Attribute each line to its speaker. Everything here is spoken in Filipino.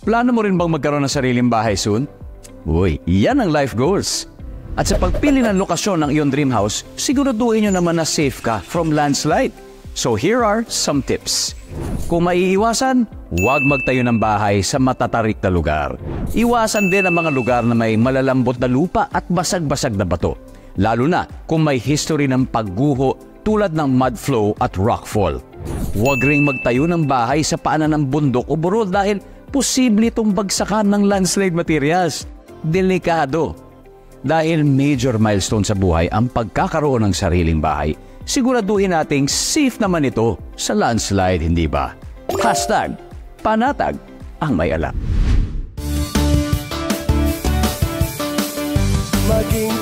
Speaker 1: Plano mo rin bang magkaroon ng sariling bahay soon? Uy, yan ang life goals. At sa pagpili ng lokasyon ng iyong dream house, siguraduhin nyo naman na safe ka from landslide. So here are some tips. Kung maiiwasan, huwag magtayo ng bahay sa matatarik na lugar. Iwasan din ang mga lugar na may malalambot na lupa at basag-basag na bato. Lalo na kung may history ng pagguho tulad ng mud flow at rockfall. Huwag ring magtayo ng bahay sa paanan ng bundok o burol dahil posible itong bagsakan ng landslide materials. Delikado. Dahil major milestone sa buhay ang pagkakaroon ng sariling bahay, siguraduhin nating safe naman ito sa landslide, hindi ba? #Panatag ang may alam.
Speaker 2: Maging